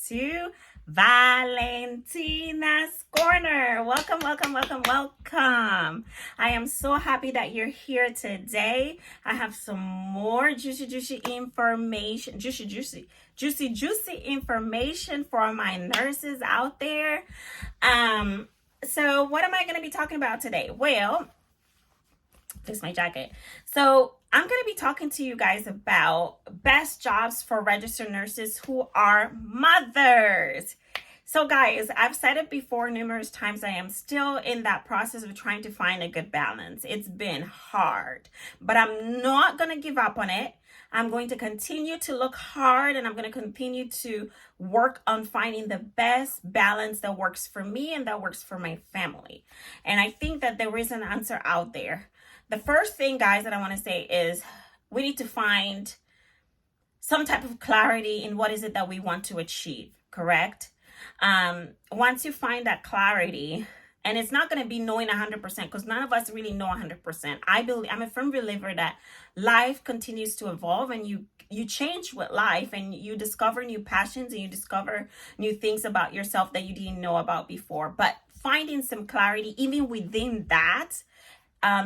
to Valentina's Corner. Welcome, welcome, welcome, welcome. I am so happy that you're here today. I have some more juicy information, juicy information for my nurses out there. So what am I going to be talking about today? Well, this is my jacket. So I'm going to be talking to you guys about best jobs for registered nurses who are mothers. So guys, I've said it before numerous times. I am still in that process of trying to find a good balance. It's been hard, but I'm not going to give up on it. I'm going to continue to look hard, and I'm going to continue to work on finding the best balance that works for me and that works for my family. And I think that there is an answer out there. The first thing, guys, that I want to say is we need to find some type of clarity in what is it that we want to achieve, correct? Once you find that clarity, and it's not going to be knowing 100% because none of us really know 100%. I'm a firm believer that life continues to evolve, and you change with life, and you discover new passions, and you discover new things about yourself that you didn't know about before. But finding some clarity even within that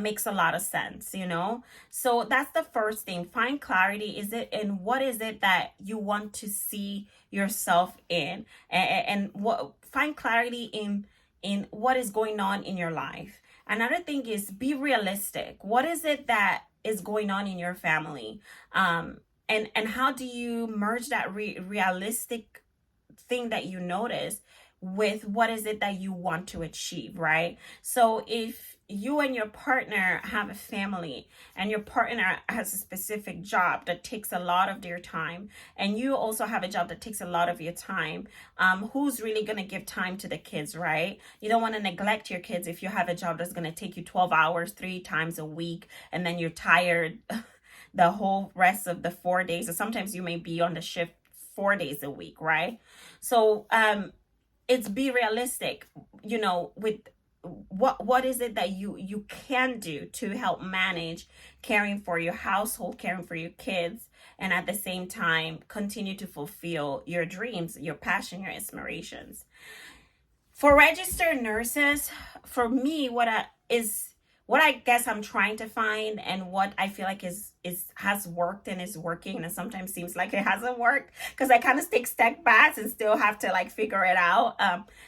makes a lot of sense, you know? So that's the first thing. Find clarity. Is it in what is it that you want to see yourself in? And what find clarity in what is going on in your life. Another thing is be realistic. What is it that is going on in your family? And how do you merge that realistic thing that you notice with what is it that you want to achieve, right? So if you and your partner have a family, and your partner has a specific job that takes a lot of their time, and you also have a job that takes a lot of your time, who's really going to give time to the kids, right? You don't want to neglect your kids if you have a job that's going to take you 12 hours 3 times a week, and then you're tired the whole rest of the 4 days, or sometimes you may be on the shift 4 days a week, right? So it's be realistic, you know, with what is it that you can do to help manage caring for your household, caring for your kids, and at the same time continue to fulfill your dreams, your passion, your aspirations. For registered nurses, for me, what I guess I'm trying to find, and what I feel like has worked and is working, and sometimes seems like it hasn't worked because I kind of take step backs and still have to like figure it out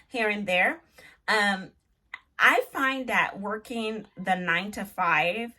here and there. I find that working the 9 to 5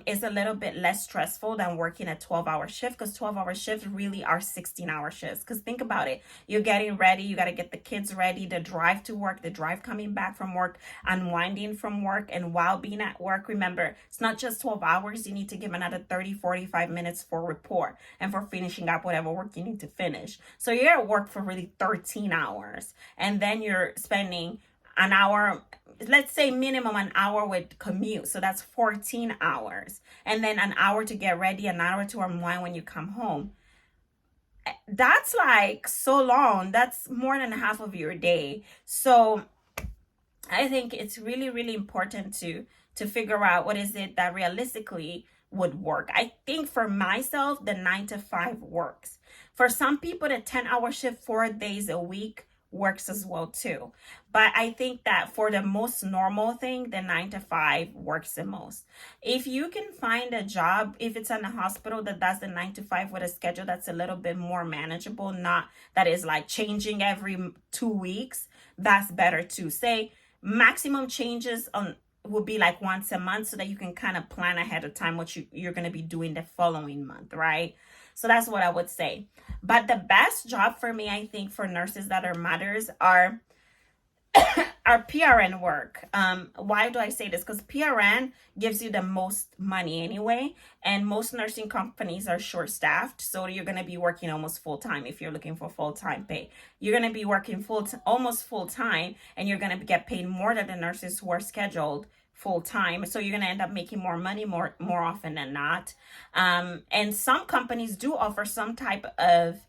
is a little bit less stressful than working a 12-hour shift, because 12-hour shifts really are 16-hour shifts. Because think about it. You're getting ready. You got to get the kids ready, the drive to work, the drive coming back from work, unwinding from work. And while being at work, remember, it's not just 12 hours. You need to give another 30, 45 minutes for report and for finishing up whatever work you need to finish. So you're at work for really 13 hours. And then you're spending an hour, let's say minimum an hour with commute. So that's 14 hours. And then an hour to get ready, an hour to unwind when you come home. That's like so long. That's more than half of your day. So I think it's really, really important to figure out what is it that realistically would work. I think for myself, the 9 to 5 works. For some people, the 10-hour shift 4 days a week works as well too. But I think that for the most normal thing, the 9 to 5 works the most. If you can find a job, if it's in a hospital that does the 9 to 5 with a schedule that's a little bit more manageable, not that is like changing every 2 weeks, that's better too. Say maximum changes on will be like once a month, so that you can kind of plan ahead of time what you're going to be doing the following month, right? So that's what I would say. But the best job for me, I think, for nurses that are mothers are PRN work. Why do I say this? Because PRN gives you the most money anyway, and most nursing companies are short-staffed, so you're going to be working almost full-time if you're looking for full-time pay. You're going to be working almost full-time, and you're going to get paid more than the nurses who are scheduled full-time. So you're going to end up making more money more often than not. And some companies do offer some type of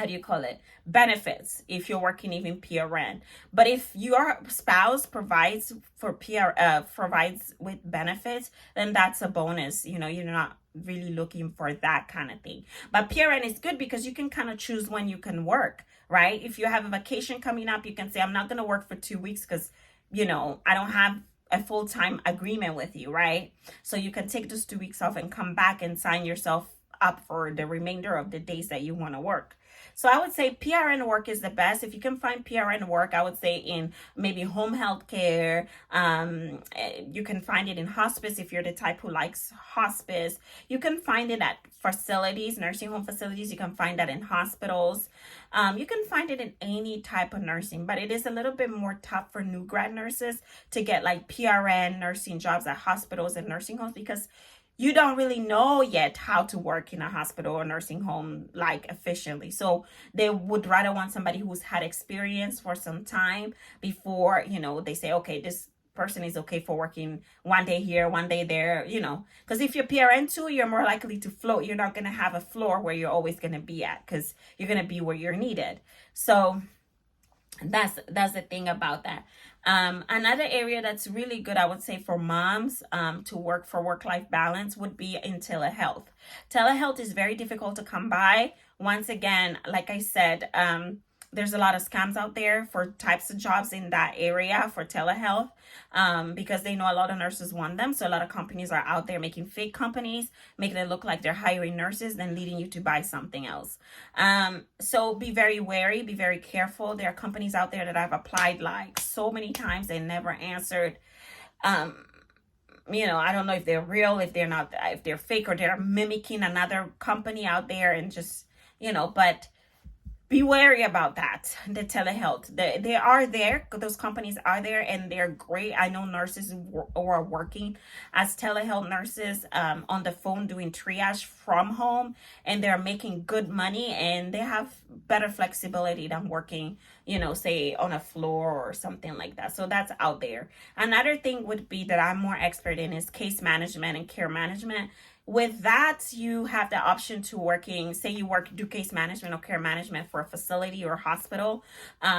how do you call it, benefits if you're working even PRN. But if your spouse provides for provides with benefits, then that's a bonus. You know, you're not really looking for that kind of thing. But PRN is good because you can kind of choose when you can work, right? If you have a vacation coming up, you can say, I'm not going to work for 2 weeks because, you know, I don't have a full-time agreement with you, right? So you can take those 2 weeks off and come back and sign yourself up for the remainder of the days that you want to work. So I would say PRN work is the best. If you can find PRN work, I would say in maybe home health care. You can find it in hospice if you're the type who likes hospice. You can find it at facilities, nursing home facilities. You can find that in hospitals. You can find it in any type of nursing, but it is a little bit more tough for new grad nurses to get like PRN nursing jobs at hospitals and nursing homes because you don't really know yet how to work in a hospital or nursing home like efficiently. So they would rather want somebody who's had experience for some time before, you know, they say, okay, this person is okay for working one day here, one day there, you know, because if you're PRN too, you're more likely to float. You're not going to have a floor where you're always going to be at because you're going to be where you're needed. So that's the thing about that. Another area that's really good, I would say, for moms to work for work-life balance would be in telehealth. Telehealth is very difficult to come by. Once again, like I said, there's a lot of scams out there for types of jobs in that area for telehealth because they know a lot of nurses want them. So a lot of companies are out there making fake companies, making it look like they're hiring nurses, then leading you to buy something else. So be very wary, be very careful. There are companies out there that I've applied like so many times and never answered. You know, I don't know if they're real, if they're not, if they're fake, or they're mimicking another company out there and just, you know, but be wary about that. The telehealth, they are there. Those companies are there and they're great. I know nurses who are working as telehealth nurses on the phone doing triage from home, and they're making good money and they have better flexibility than working, you know, say on a floor or something like that. So that's out there. Another thing would be that I'm more expert in is case management and care management. With that, you have the option to working, say you do case management or care management for a facility or hospital.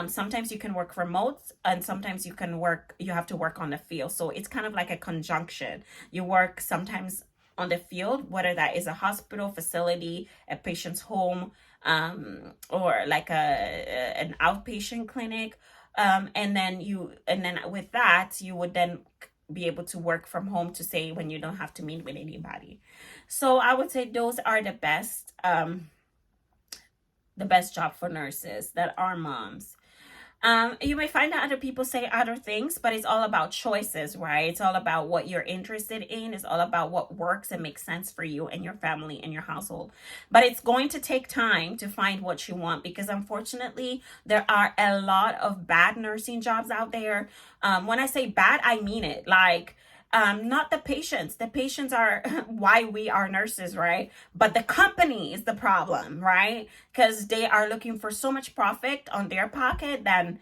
Sometimes you can work remote and sometimes you have to work on the field. So it's kind of like a conjunction. You work sometimes on the field, whether that is a hospital, facility, a patient's home, or like an outpatient clinic. And then with that, you would then be able to work from home to say when you don't have to meet with anybody. So I would say those are the best job for nurses that are moms. You may find that other people say other things, but it's all about choices, right? It's all about what you're interested in. It's all about what works and makes sense for you and your family and your household. But it's going to take time to find what you want because unfortunately, there are a lot of bad nursing jobs out there. When I say bad, I mean it. Like, not the patients. The patients are why we are nurses, right? But the company is the problem, right? Because they are looking for so much profit on their pocket than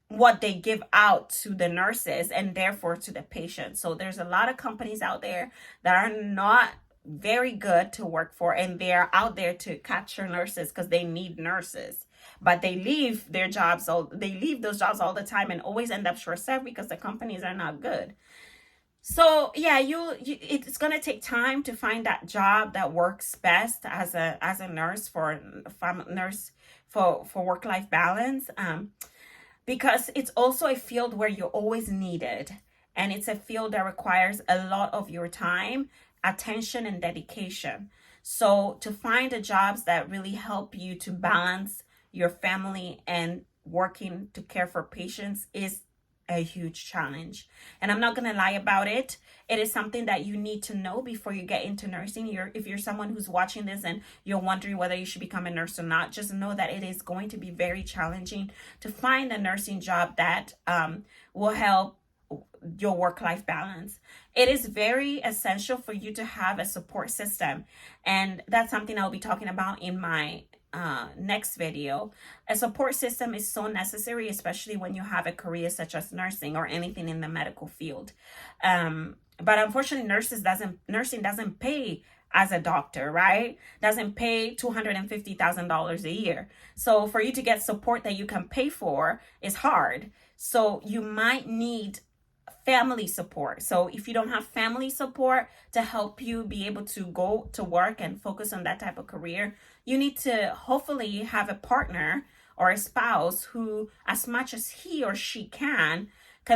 what they give out to the nurses and therefore to the patients. So there's a lot of companies out there that are not very good to work for, and they're out there to capture nurses because they need nurses. But they leave those jobs all the time and always end up short-staffed because the companies are not good. So yeah, it's gonna take time to find that job that works best as a nurse for work-life balance, because it's also a field where you're always needed, and it's a field that requires a lot of your time, attention, and dedication. So to find the jobs that really help you to balance your family and working to care for patients is a huge challenge. And I'm not going to lie about it. It is something that you need to know before you get into nursing. If you're someone who's watching this and you're wondering whether you should become a nurse or not, just know that it is going to be very challenging to find a nursing job that will help your work-life balance. It is very essential for you to have a support system. And that's something I'll be talking about in my next video. A support system is so necessary, especially when you have a career such as nursing or anything in the medical field. But unfortunately, nursing doesn't pay as a doctor, right? Doesn't pay $250,000 a year. So for you to get support that you can pay for is hard. So you might need family support. So if you don't have family support to help you be able to go to work and focus on that type of career, you need to hopefully have a partner or a spouse who, as much as he or she can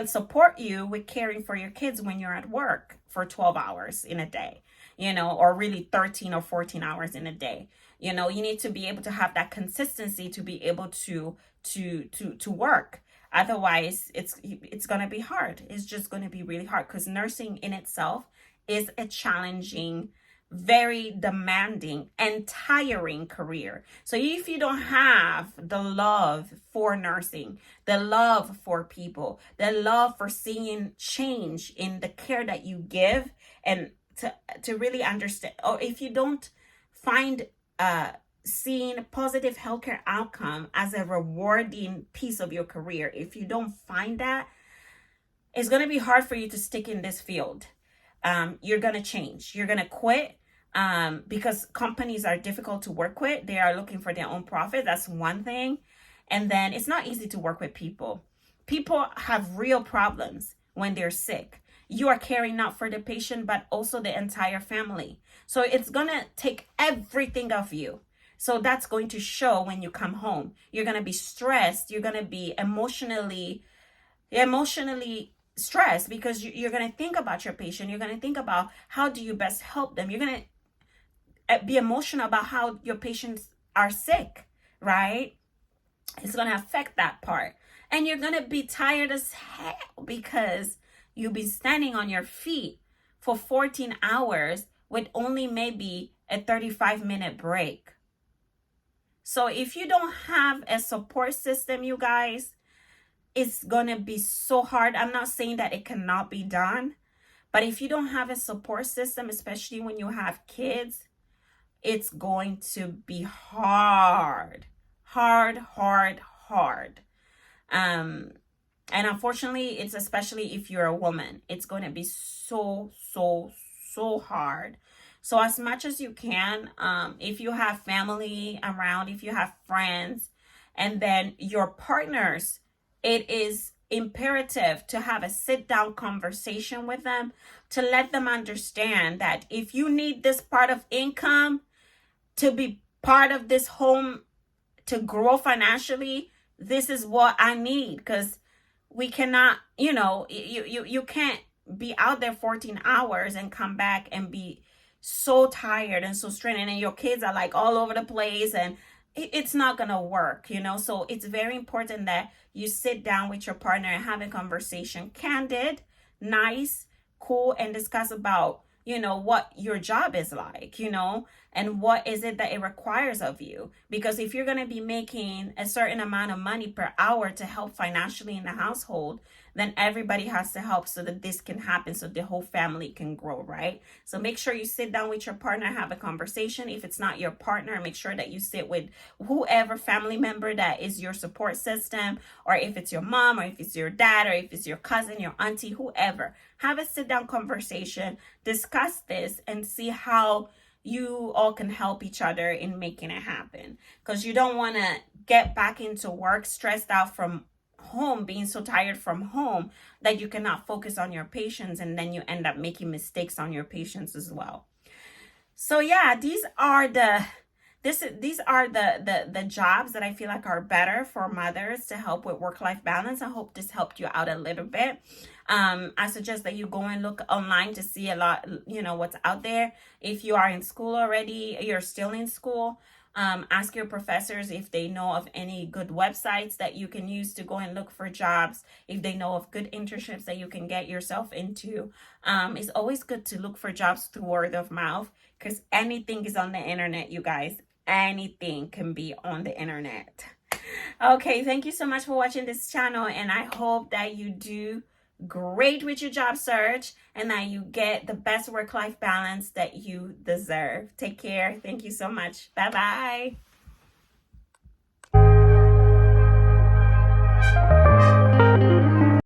support you with caring for your kids when you're at work for 12 hours in a day, or really 13 or 14 hours in a day. You need to be able to have that consistency to be able to work. Otherwise, it's going to be hard. It's just going to be really hard, because nursing in itself is a challenging, very demanding and tiring career. So if you don't have the love for nursing, the love for people, the love for seeing change in the care that you give, and to really understand, or if you don't find seeing positive healthcare outcome as a rewarding piece of your career, if you don't find that, it's going to be hard for you to stick in this field. You're going to change. You're going to quit, because companies are difficult to work with. They are looking for their own profit. That's one thing. And then it's not easy to work with people. People have real problems when they're sick. You are caring not for the patient, but also the entire family. So it's going to take everything of you. So that's going to show when you come home. You're going to be stressed. You're going to be emotionally stressed, because you're going to think about your patient. You're going to think about how do you best help them. You're going to be emotional about how your patients are sick, right? It's going to affect that part. And you're going to be tired as hell, because you'll be standing on your feet for 14 hours with only maybe a 35-minute break. So if you don't have a support system, you guys, it's going to be so hard. I'm not saying that it cannot be done, but if you don't have a support system, especially when you have kids, it's going to be hard. And unfortunately, it's especially if you're a woman, it's going to be so hard. So as much as you can, if you have family around, if you have friends, and then your partners, it is imperative to have a sit-down conversation with them to let them understand that if you need this part of income to be part of this home to grow financially, this is what I need, because we cannot, you can't be out there 14 hours and come back and be so tired and so strained, and then your kids are like all over the place, and it's not gonna work, So it's very important that you sit down with your partner and have a conversation, candid, nice, cool, and discuss about what your job is like, and what is it that it requires of you. Because if you're going to be making a certain amount of money per hour to help financially in the household, then everybody has to help so that this can happen, so the whole family can grow, right? So make sure you sit down with your partner, have a conversation. If it's not your partner, make sure that you sit with whoever family member that is your support system, or if it's your mom, or if it's your dad, or if it's your cousin, your auntie, whoever. Have a sit down conversation, discuss this, and see how you all can help each other in making it happen. Because you don't want to get back into work stressed out from home, being so tired from home that you cannot focus on your patients, and then you end up making mistakes on your patients as well. So yeah, these are the jobs that I feel like are better for mothers to help with work-life balance. I hope this helped you out a little bit. I suggest that you go and look online to see a lot, what's out there. If you are in school already, you're still in school, ask your professors if they know of any good websites that you can use to go and look for jobs, if they know of good internships that you can get yourself into. It's always good to look for jobs through word of mouth, because anything is on the internet, you guys. Anything can be on the internet. Okay, thank you so much for watching this channel, and I hope that you do great with your job search and that you get the best work-life balance that you deserve. Take care. Thank you so much. Bye-bye.